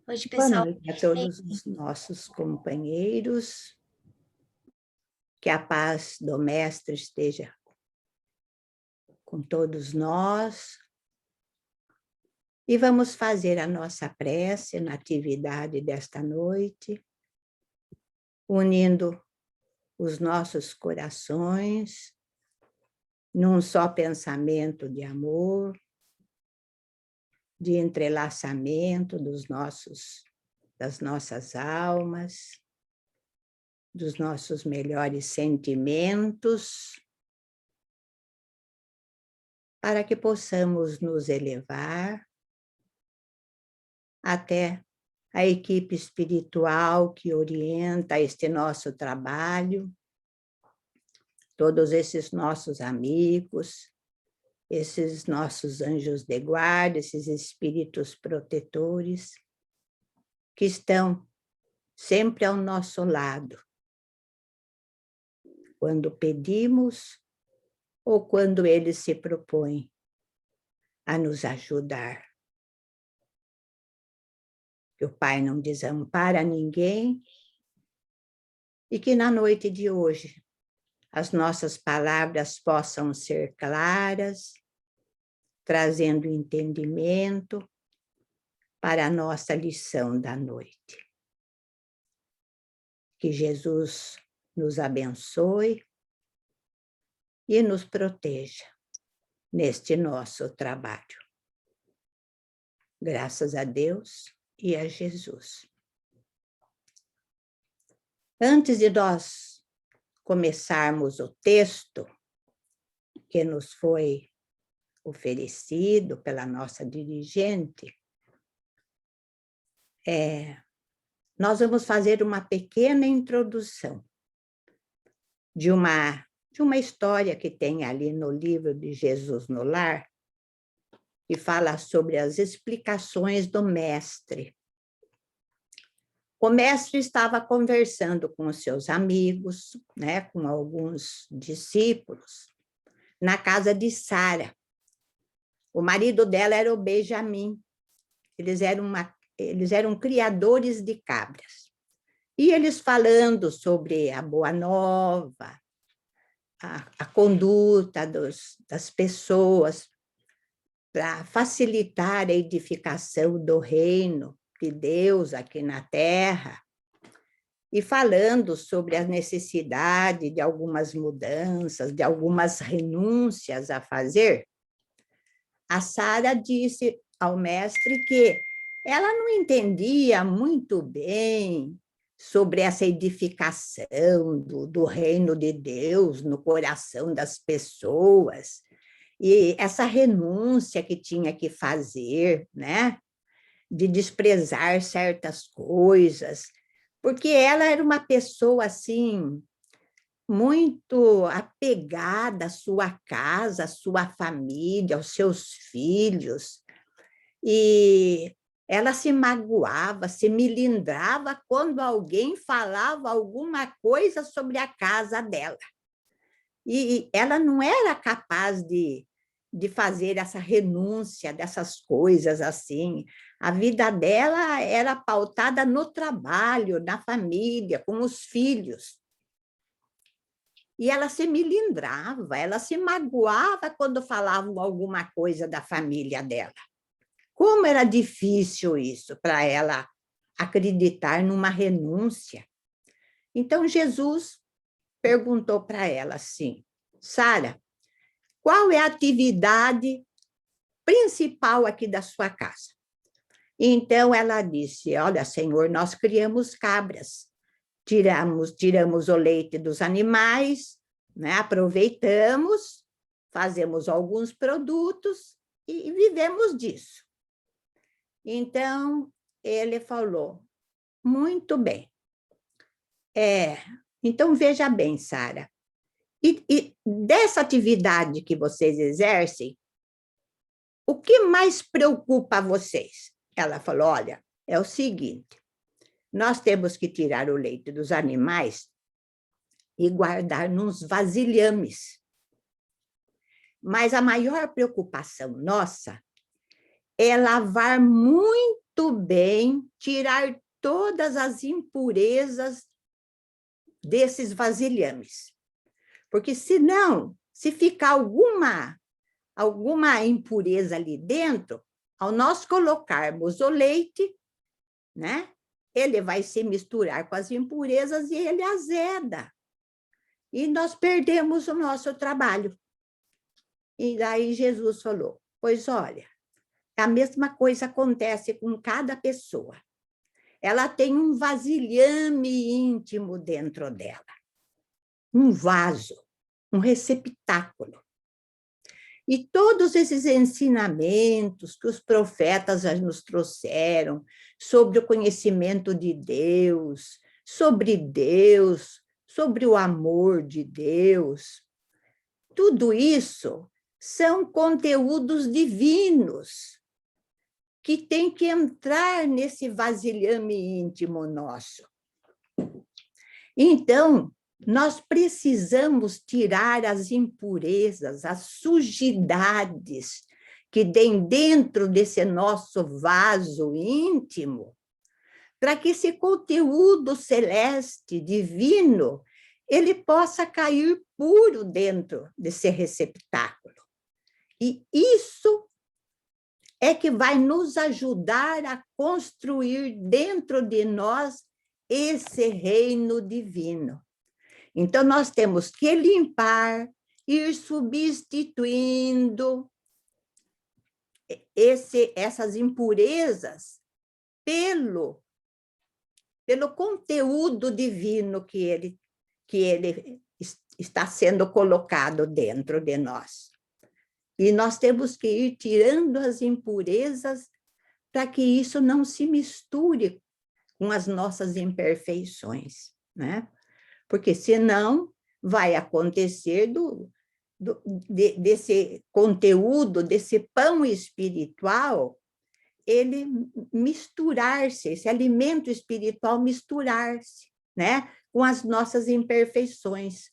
Hoje, Boa pessoal, noite a todos os nossos companheiros. Que a paz do Mestre esteja com todos nós. E vamos fazer a nossa prece na atividade desta noite, unindo os nossos corações num só pensamento de amor, de entrelaçamento das nossas almas, dos nossos melhores sentimentos, para que possamos nos elevar até a equipe espiritual que orienta este nosso trabalho, todos esses nossos amigos, esses nossos anjos de guarda, esses espíritos protetores, que estão sempre ao nosso lado, quando pedimos ou quando eles se propõem a nos ajudar. Que o Pai não desampara ninguém e que na noite de hoje as nossas palavras possam ser claras, trazendo entendimento para a nossa lição da noite. Que Jesus nos abençoe e nos proteja neste nosso trabalho. Graças a Deus e a Jesus. Antes de nós começarmos o texto que nos foi oferecido pela nossa dirigente, nós vamos fazer uma pequena introdução de uma história que tem ali no livro de Jesus no Lar, que fala sobre as explicações do mestre. O mestre estava conversando com os seus amigos, né, com alguns discípulos, na casa de Sara. O marido dela era o Benjamim. Eles eram criadores de cabras. E eles falando sobre a boa nova, a conduta das pessoas, para facilitar a edificação do reino de Deus aqui na Terra, e falando sobre a necessidade de algumas mudanças, de algumas renúncias a fazer, a Sara disse ao mestre que ela não entendia muito bem sobre essa edificação do reino de Deus no coração das pessoas, e essa renúncia que tinha que fazer, né? De desprezar certas coisas, porque ela era uma pessoa assim, muito apegada à sua casa, à sua família, aos seus filhos, e ela se magoava, se melindrava quando alguém falava alguma coisa sobre a casa dela. E ela não era capaz de fazer essa renúncia dessas coisas assim. A vida dela era pautada no trabalho, na família, com os filhos. E ela se melindrava, ela se magoava quando falavam alguma coisa da família dela. Como era difícil isso para ela acreditar numa renúncia. Então, Jesus perguntou para ela assim: Sara, qual é a atividade principal aqui da sua casa? Então ela disse: olha, Senhor, nós criamos cabras, tiramos o leite dos animais, né? Aproveitamos, fazemos alguns produtos e vivemos disso. Então ele falou: muito bem. Então veja bem, Sara, e dessa atividade que vocês exercem, o que mais preocupa vocês? Ela falou: olha, é o seguinte, nós temos que tirar o leite dos animais e guardar nos vasilhames. Mas a maior preocupação nossa é lavar muito muito bem tirar todas as impurezas desses vasilhames. Porque senão, se ficar alguma impureza ali dentro, ao nós colocarmos o leite, né, ele vai se misturar com as impurezas e ele azeda. E nós perdemos o nosso trabalho. E daí Jesus falou, pois olha, a mesma coisa acontece com cada pessoa. Ela tem um vasilhame íntimo dentro dela, um vaso, um receptáculo. E todos esses ensinamentos que os profetas já nos trouxeram sobre o conhecimento de Deus, sobre o amor de Deus, tudo isso são conteúdos divinos que tem que entrar nesse vasilhame íntimo nosso. Então, nós precisamos tirar as impurezas, as sujidades que tem dentro desse nosso vaso íntimo, para que esse conteúdo celeste, divino, ele possa cair puro dentro desse receptáculo. E isso é que vai nos ajudar a construir dentro de nós esse reino divino. Então, nós temos que limpar, ir substituindo essas impurezas pelo conteúdo divino que ele está sendo colocado dentro de nós. E nós temos que ir tirando as impurezas para que isso não se misture com as nossas imperfeições, né? Porque senão vai acontecer desse conteúdo, desse pão espiritual, ele misturar-se, esse alimento espiritual misturar-se, né, com as nossas imperfeições.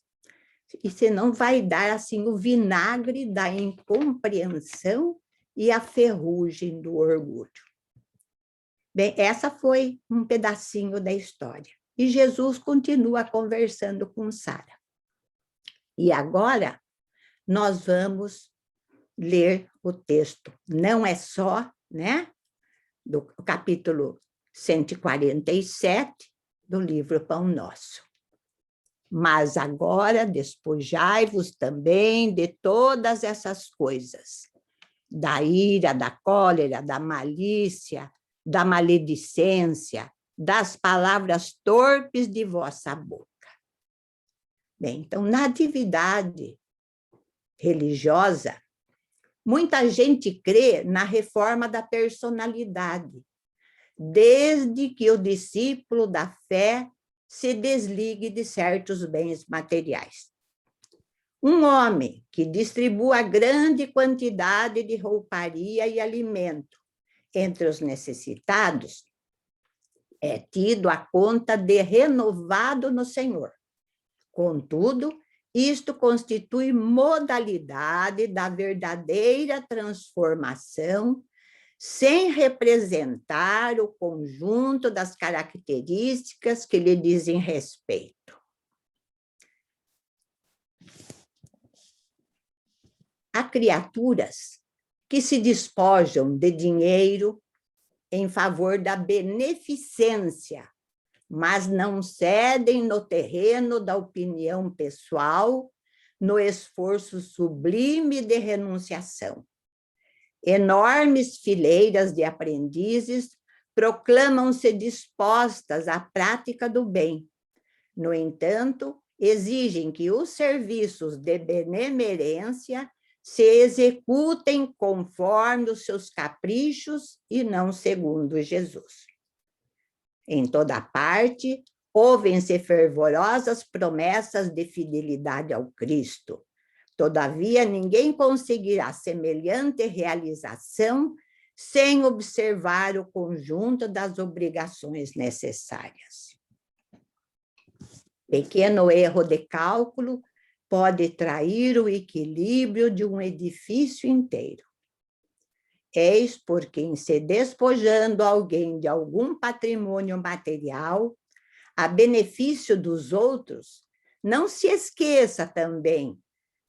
E senão vai dar assim o vinagre da incompreensão e a ferrugem do orgulho. Bem, essa foi um pedacinho da história. E Jesus continua conversando com Sara. E agora nós vamos ler o texto. Não é só, né, do capítulo 147 do livro Pão Nosso. Mas agora despojai-vos também de todas essas coisas, da ira, da cólera, da malícia, da maledicência, das palavras torpes de vossa boca. Bem, então, na atividade religiosa, muita gente crê na reforma da personalidade, desde que o discípulo da fé se desligue de certos bens materiais. Um homem que distribua grande quantidade de rouparia e alimento entre os necessitados é tido a conta de renovado no Senhor. Contudo, isto constitui modalidade da verdadeira transformação, sem representar o conjunto das características que lhe dizem respeito. Há criaturas que se despojam de dinheiro em favor da beneficência, mas não cedem no terreno da opinião pessoal, no esforço sublime de renunciação. Enormes fileiras de aprendizes proclamam-se dispostas à prática do bem. No entanto, exigem que os serviços de benemerência se executem conforme os seus caprichos e não segundo Jesus. Em toda parte, ouvem-se fervorosas promessas de fidelidade ao Cristo. Todavia, ninguém conseguirá semelhante realização sem observar o conjunto das obrigações necessárias. Pequeno erro de cálculo pode trair o equilíbrio de um edifício inteiro. eis porque, em se despojando alguém de algum patrimônio material, a benefício dos outros, não se esqueça também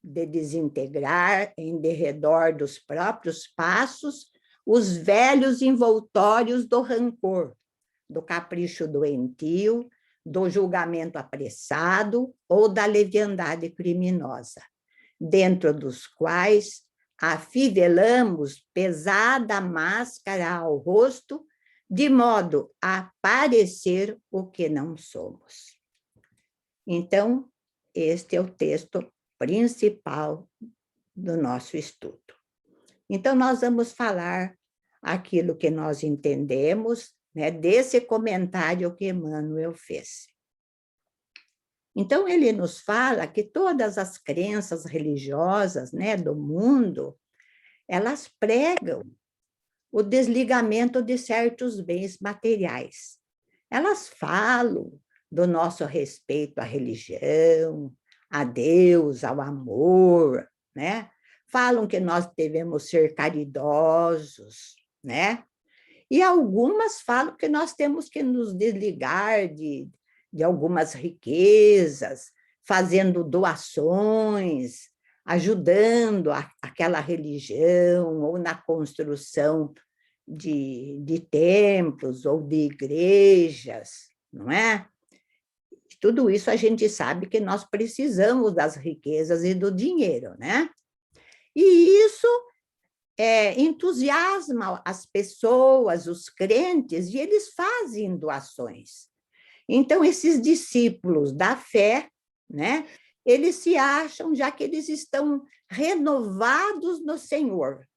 de desintegrar em derredor dos próprios passos os velhos envoltórios do rancor, do capricho doentio, do julgamento apressado ou da leviandade criminosa, dentro dos quais afivelamos pesada máscara ao rosto, de modo a parecer o que não somos. Então, este é o texto principal do nosso estudo. Então, nós vamos falar aquilo que nós entendemos, né, desse comentário que Emmanuel fez. Então, ele nos fala que todas as crenças religiosas, né, do mundo, elas pregam o desligamento de certos bens materiais. Elas falam do nosso respeito à religião, a Deus, ao amor, né? Falam que nós devemos ser caridosos, né? E algumas falam que nós temos que nos desligar de algumas riquezas, fazendo doações, ajudando aquela religião, ou na construção de templos ou de igrejas, não é? Tudo isso a gente sabe que nós precisamos das riquezas e do dinheiro, né? E isso entusiasma as pessoas, os crentes, e eles fazem doações. Então, esses discípulos da fé, né, eles se acham, já que eles estão renovados no Senhor.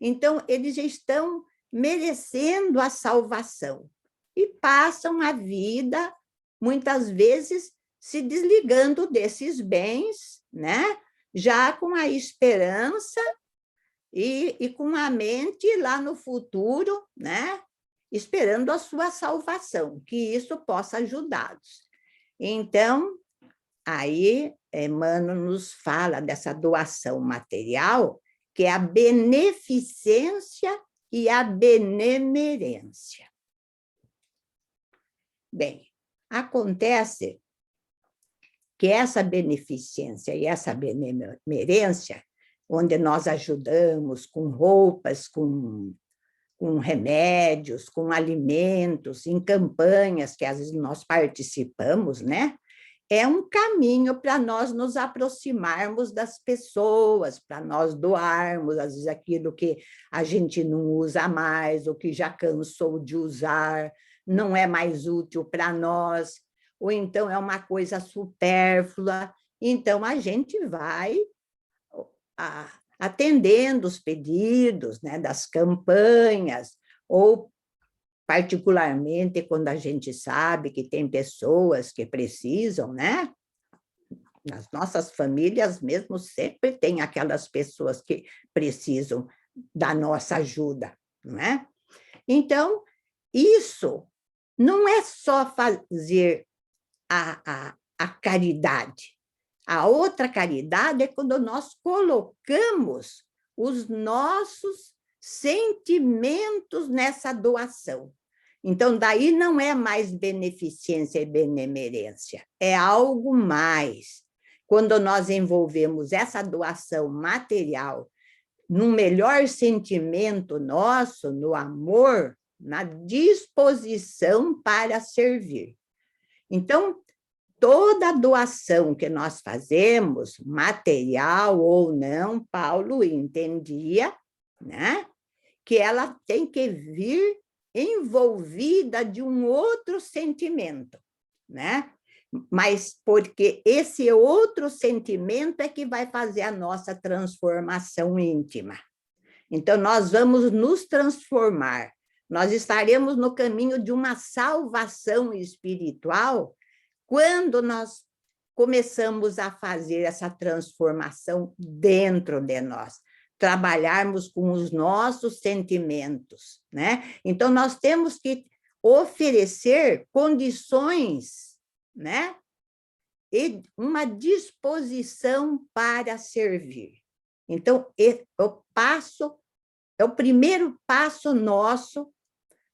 Então, eles já estão merecendo a salvação e passam a vida, muitas vezes, se desligando desses bens, né, já com a esperança e com a mente lá no futuro, né, esperando a sua salvação, que isso possa ajudá-los. Então, aí Emmanuel nos fala dessa doação material, que é a beneficência e a benemerência. Bem, acontece que essa beneficência e essa benemerência, onde nós ajudamos com roupas, com remédios, com alimentos, em campanhas que às vezes nós participamos, né? É um caminho para nós nos aproximarmos das pessoas, para nós doarmos, às vezes, aquilo que a gente não usa mais, ou que já cansou de usar, não é mais útil para nós, ou então é uma coisa supérflua. Então, a gente vai atendendo os pedidos, né, das campanhas, ou particularmente quando a gente sabe que tem pessoas que precisam, né? Nas nossas famílias mesmo sempre tem aquelas pessoas que precisam da nossa ajuda, não é? Então, isso não é só fazer a caridade. A outra caridade é quando nós colocamos os nossos sentimentos nessa doação. Então, daí não é mais beneficência e benemerência, é algo mais. Quando nós envolvemos essa doação material num melhor sentimento nosso, no amor, na disposição para servir. Então, toda doação que nós fazemos, material ou não, Paulo entendia, né, que ela tem que vir envolvida de um outro sentimento, né? Mas porque esse outro sentimento é que vai fazer a nossa transformação íntima. Então, nós vamos nos transformar, nós estaremos no caminho de uma salvação espiritual quando nós começamos a fazer essa transformação dentro de nós, trabalharmos com os nossos sentimentos, né? Então, nós temos que oferecer condições, né? E uma disposição para servir. Então, eu passo é o primeiro passo nosso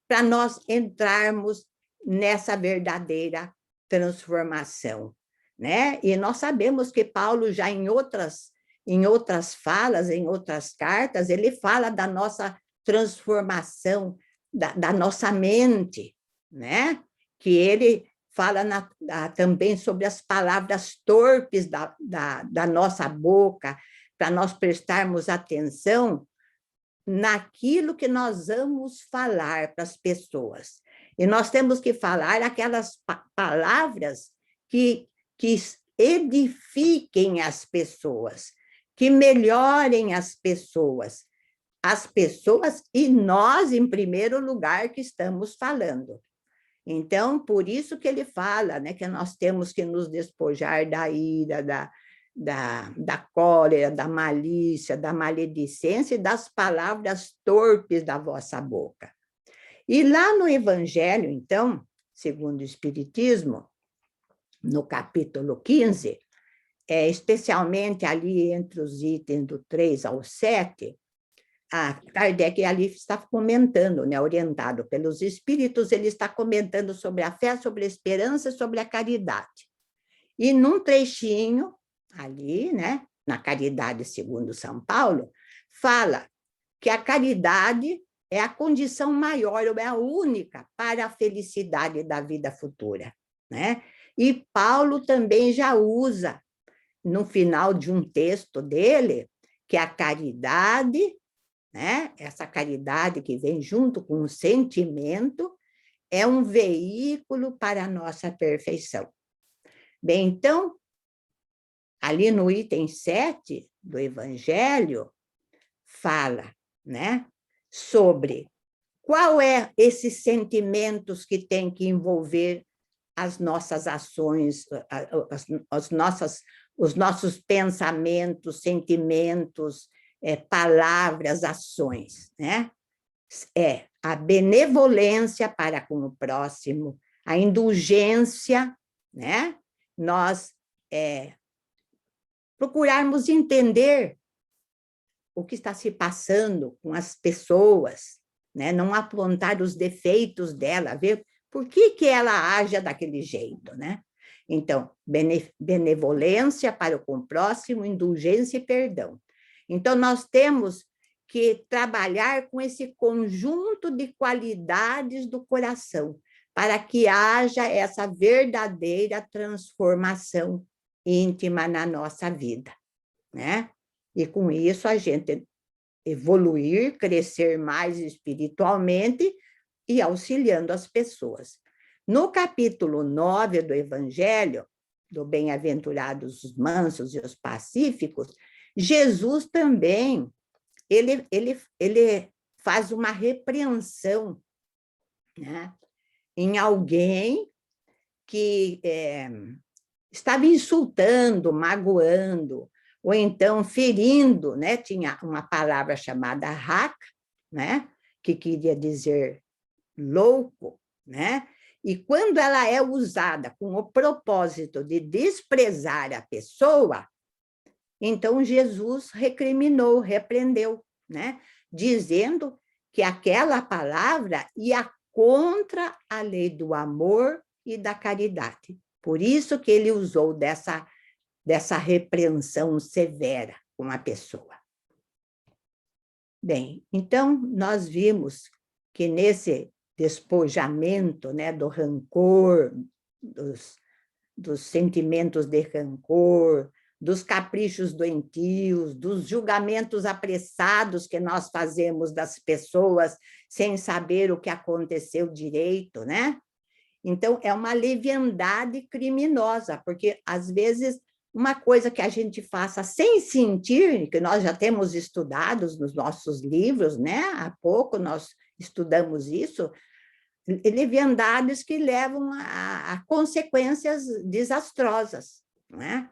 para nós entrarmos nessa verdadeira transformação, né? E nós sabemos que Paulo já em outras falas, em outras cartas, ele fala da nossa transformação, da nossa mente, né? Que ele fala também sobre as palavras torpes da nossa boca, para nós prestarmos atenção naquilo que nós vamos falar para as pessoas. E nós temos que falar aquelas palavras que edifiquem as pessoas, que melhorem as pessoas e nós, em primeiro lugar, que estamos falando. Então, por isso que ele fala, né, que nós temos que nos despojar da ira, da cólera, da malícia, da maledicência e das palavras torpes da vossa boca. E lá no Evangelho, então, segundo o Espiritismo, no capítulo 15, especialmente ali entre os itens do 3 ao 7, a Kardec ali está comentando, né, orientado pelos espíritos, ele está comentando sobre a fé, sobre a esperança, sobre a caridade. E num trechinho, ali, né, na Caridade segundo São Paulo, fala que a caridade é a condição maior, ou é a única para a felicidade da vida futura, né? E Paulo também já usa, no final de um texto dele, que a caridade, né, essa caridade que vem junto com o sentimento, é um veículo para a nossa perfeição. Bem, então, ali no item 7 do Evangelho, fala, né, sobre qual é esses sentimentos que tem que envolver as nossas ações, os nossos pensamentos, sentimentos, palavras, ações, né? É a benevolência para com o próximo, a indulgência, né? Nós procurarmos entender o que está se passando com as pessoas, né? Não apontar os defeitos dela, ver por que ela age daquele jeito, né? Então, benevolência para com o próximo, indulgência e perdão. Então, nós temos que trabalhar com esse conjunto de qualidades do coração, para que haja essa verdadeira transformação íntima na nossa vida, né? E com isso a gente evoluir, crescer mais espiritualmente e auxiliando as pessoas. No capítulo 9 do Evangelho, do Bem-aventurados os mansos e os pacíficos, Jesus também, ele faz uma repreensão, né, em alguém que estava insultando, magoando, ou então ferindo, né? Tinha uma palavra chamada raca, né? Que queria dizer louco, né? E quando ela é usada com o propósito de desprezar a pessoa, então Jesus recriminou, repreendeu, né? Dizendo que aquela palavra ia contra a lei do amor e da caridade. Por isso que ele usou dessa repreensão severa com a pessoa. Bem, então nós vimos que nesse despojamento, né, do rancor, dos sentimentos de rancor, dos caprichos doentios, dos julgamentos apressados que nós fazemos das pessoas sem saber o que aconteceu direito, né? Então, é uma leviandade criminosa, porque, às vezes, uma coisa que a gente faça sem sentir, que nós já temos estudados nos nossos livros, né? Há pouco nós estudamos isso, leviandades que levam a consequências desastrosas, não é?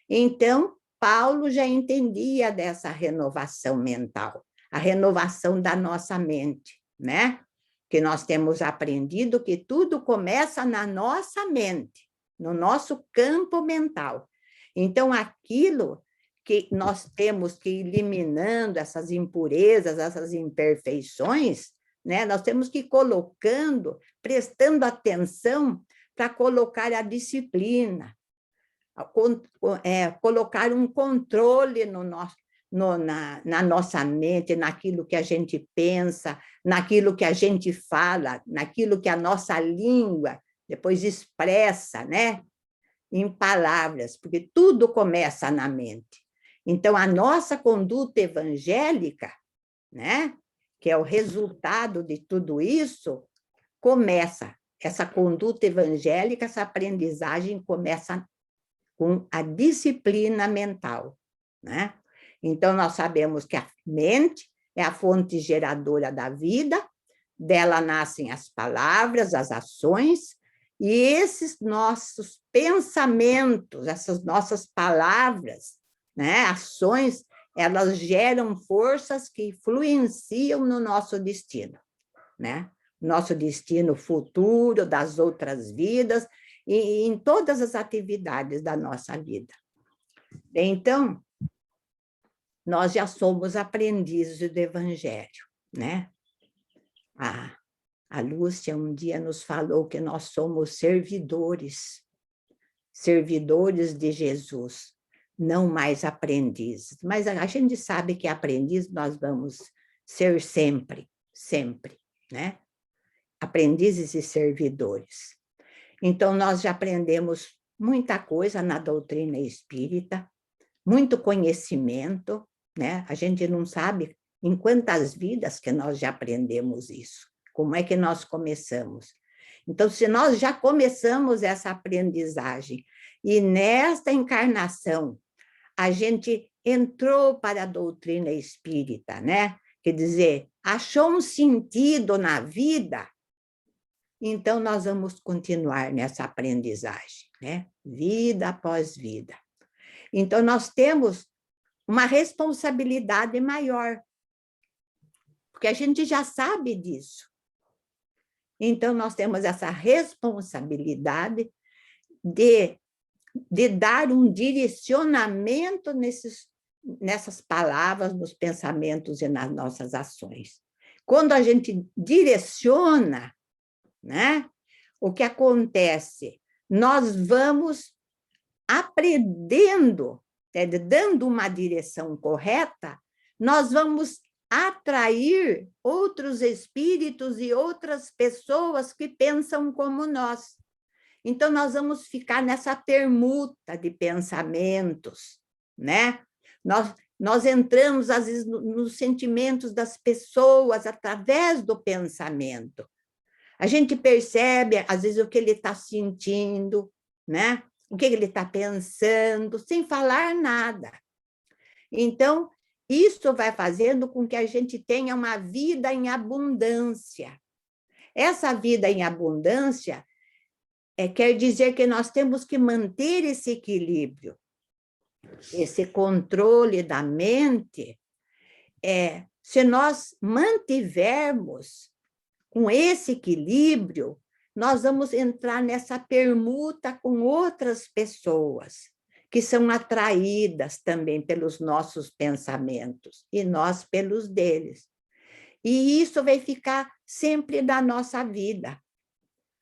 Então, Paulo já entendia dessa renovação mental, a renovação da nossa mente, né? Que nós temos aprendido que tudo começa na nossa mente, no nosso campo mental. Então, aquilo que nós temos que ir eliminando essas impurezas, essas imperfeições, né? Nós temos que ir colocando, prestando atenção para colocar a disciplina, colocar um controle no nosso, na nossa mente, naquilo que a gente pensa, naquilo que a gente fala, naquilo que a nossa língua depois expressa, né? Em palavras, porque tudo começa na mente. Então, a nossa conduta evangélica, né? Que é o resultado de tudo isso, começa, essa conduta evangélica, essa aprendizagem começa com a disciplina mental, né? Então, nós sabemos que a mente é a fonte geradora da vida, dela nascem as palavras, as ações, e esses nossos pensamentos, essas nossas palavras, né, ações, elas geram forças que influenciam no nosso destino, né? Nosso destino futuro, das outras vidas, e em todas as atividades da nossa vida. Então, nós já somos aprendizes do Evangelho, né? A Lúcia um dia nos falou que nós somos servidores, servidores de Jesus, não mais aprendizes. Mas a gente sabe que aprendiz nós vamos ser sempre, sempre, né? Aprendizes e servidores. Então, nós já aprendemos muita coisa na doutrina espírita, muito conhecimento, né? A gente não sabe em quantas vidas que nós já aprendemos isso. Como é que nós começamos? Então, se nós já começamos essa aprendizagem e nesta encarnação a gente entrou para a doutrina espírita, né? Quer dizer, achou um sentido na vida, então nós vamos continuar nessa aprendizagem, né? Vida após vida. Então, nós temos uma responsabilidade maior, porque a gente já sabe disso. Então, nós temos essa responsabilidade de dar um direcionamento nessas palavras, nos pensamentos e nas nossas ações. Quando a gente direciona, né, o que acontece? Nós vamos aprendendo, dando uma direção correta, nós vamos atrair outros espíritos e outras pessoas que pensam como nós. Então, nós vamos ficar nessa permuta de pensamentos, né? Nós entramos, às vezes, nos sentimentos das pessoas através do pensamento. A gente percebe, às vezes, o que ele está sentindo, né? O que ele está pensando, sem falar nada. Então, isso vai fazendo com que a gente tenha uma vida em abundância. Essa vida em abundância quer dizer que nós temos que manter esse equilíbrio, esse controle da mente. Se nós mantivermos com esse equilíbrio, nós vamos entrar nessa permuta com outras pessoas, que são atraídas também pelos nossos pensamentos, e nós pelos deles. E isso vai ficar sempre na nossa vida.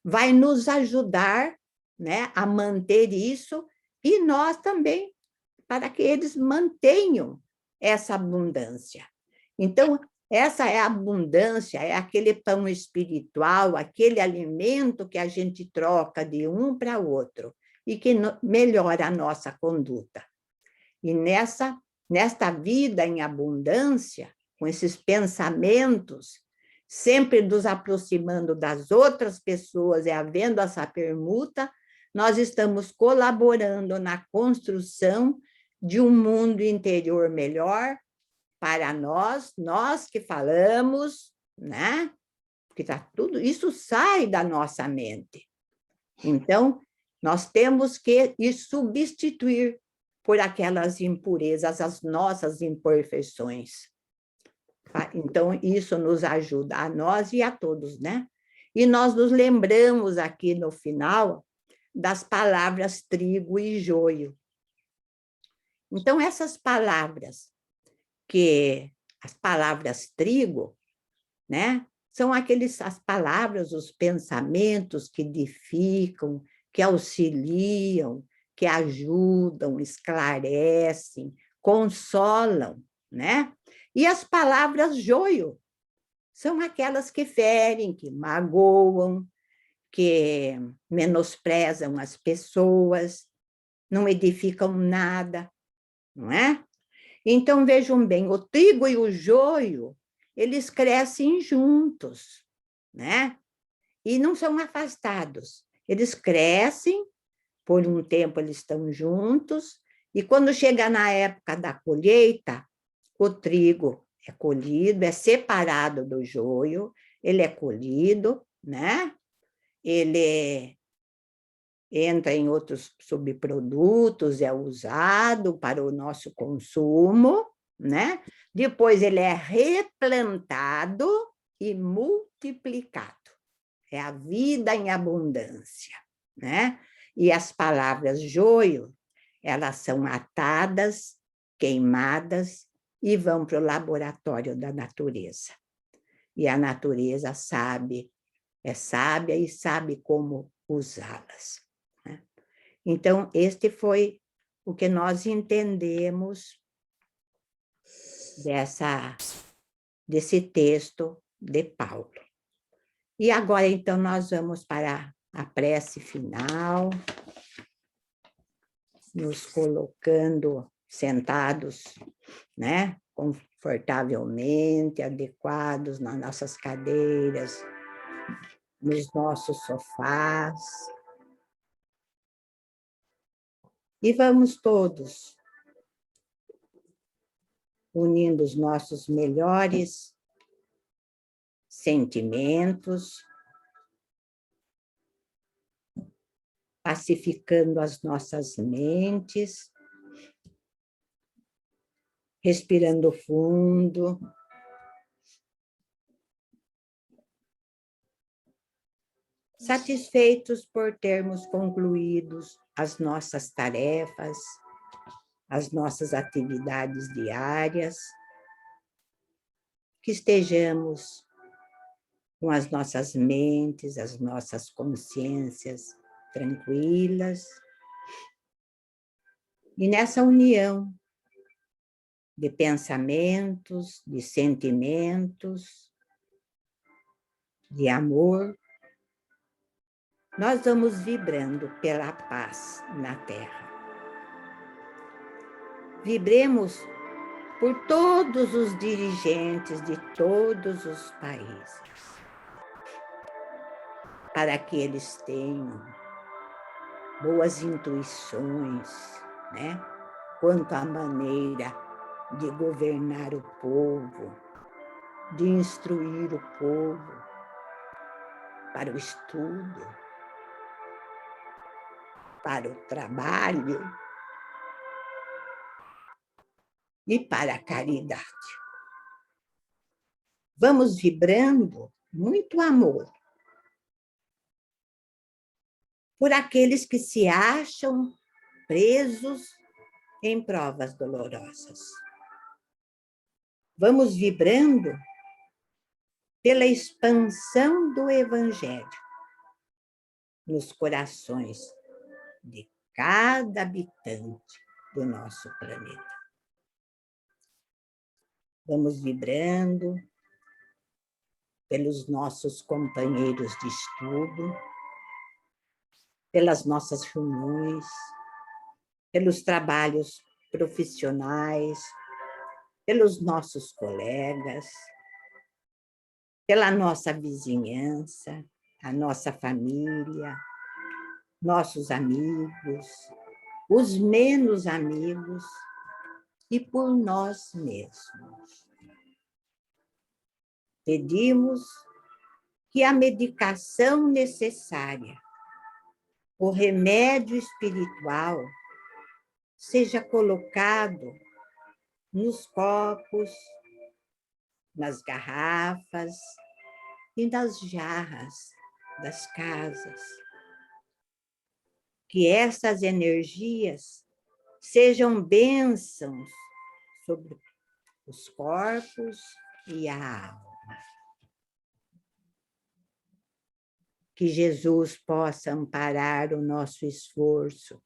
Vai nos ajudar, né, a manter isso, e nós também, para que eles mantenham essa abundância. Então, essa é a abundância, é aquele pão espiritual, aquele alimento que a gente troca de um para o outro e que melhora a nossa conduta. E nesta vida em abundância, com esses pensamentos, sempre nos aproximando das outras pessoas e havendo essa permuta, nós estamos colaborando na construção de um mundo interior melhor, para nós que falamos, né? Porque tudo isso sai da nossa mente. Então, nós temos que ir substituir por aquelas impurezas, as nossas imperfeições. Então, isso nos ajuda a nós e a todos, né? E nós nos lembramos aqui no final das palavras trigo e joio. Então, essas palavras, as palavras trigo, né? São as palavras, os pensamentos que edificam, que auxiliam, que ajudam, esclarecem, consolam, né? E as palavras joio são aquelas que ferem, que magoam, que menosprezam as pessoas, não edificam nada, não é? Então, vejam bem, o trigo e o joio, eles crescem juntos, né? E não são afastados. Eles crescem, por um tempo eles estão juntos, e quando chega na época da colheita, o trigo é colhido, é separado do joio, ele é colhido, né? Ele entra em outros subprodutos, é usado para o nosso consumo, né? Depois ele é replantado e multiplicado. É a vida em abundância, né? E as palavras joio, elas são atadas, queimadas e vão para o laboratório da natureza. E a natureza sabe, é sábia e sabe como usá-las. Então, este foi o que nós entendemos desse texto de Paulo. E agora, então, nós vamos para a prece final, nos colocando sentados, né, confortavelmente, adequados nas nossas cadeiras, nos nossos sofás. E vamos todos unindo os nossos melhores sentimentos, pacificando as nossas mentes, respirando fundo, satisfeitos por termos concluído as nossas tarefas, as nossas atividades diárias, que estejamos com as nossas mentes, as nossas consciências tranquilas, e nessa união de pensamentos, de sentimentos, de amor, nós vamos vibrando pela paz na Terra. Vibremos por todos os dirigentes de todos os países, para que eles tenham boas intuições, né? Quanto à maneira de governar o povo, de instruir o povo para o estudo, para o trabalho e para a caridade. Vamos vibrando muito amor por aqueles que se acham presos em provas dolorosas. Vamos vibrando pela expansão do Evangelho nos corações de cada habitante do nosso planeta. Vamos vibrando pelos nossos companheiros de estudo, pelas nossas reuniões, pelos trabalhos profissionais, pelos nossos colegas, pela nossa vizinhança, a nossa família, nossos amigos, os menos amigos e por nós mesmos. Pedimos que a medicação necessária, o remédio espiritual, seja colocado nos copos, nas garrafas e nas jarras das casas. Que essas energias sejam bênçãos sobre os corpos e a alma. Que Jesus possa amparar o nosso esforço,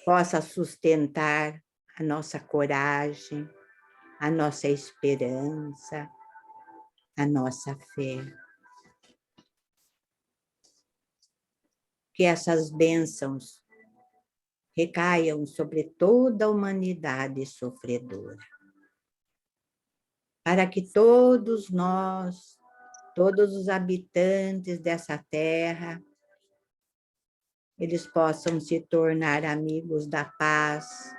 possa sustentar a nossa coragem, a nossa esperança, a nossa fé. Que essas bênçãos recaiam sobre toda a humanidade sofredora, para que todos nós, todos os habitantes dessa terra, eles possam se tornar amigos da paz,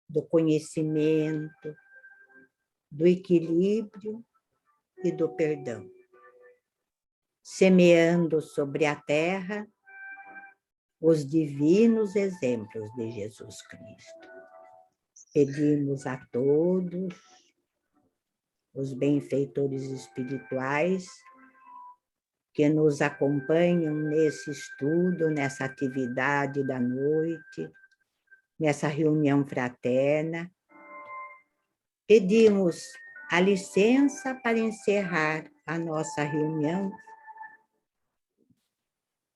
do conhecimento, do equilíbrio e do perdão, semeando sobre a terra os divinos exemplos de Jesus Cristo. Pedimos a todos os benfeitores espirituais que nos acompanham nesse estudo, nessa atividade da noite, nessa reunião fraterna. Pedimos a licença para encerrar a nossa reunião,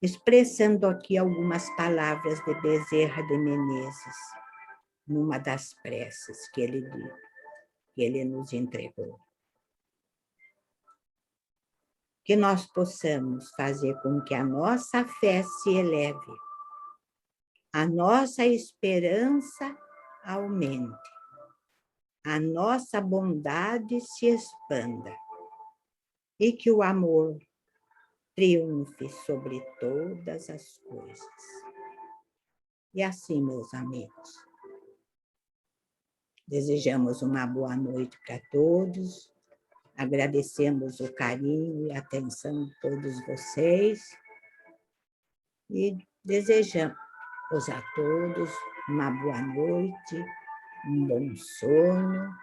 expressando aqui algumas palavras de Bezerra de Menezes, numa das preces que ele nos entregou. Que nós possamos fazer com que a nossa fé se eleve, a nossa esperança aumente, a nossa bondade se expanda e que o amor triunfe sobre todas as coisas. E assim, meus amigos, desejamos uma boa noite para todos, agradecemos o carinho e a atenção de todos vocês e desejamos a todos uma boa noite, um bom sono,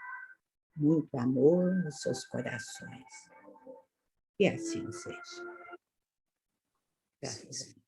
muito amor nos seus corações. E assim seja. Graças a Deus.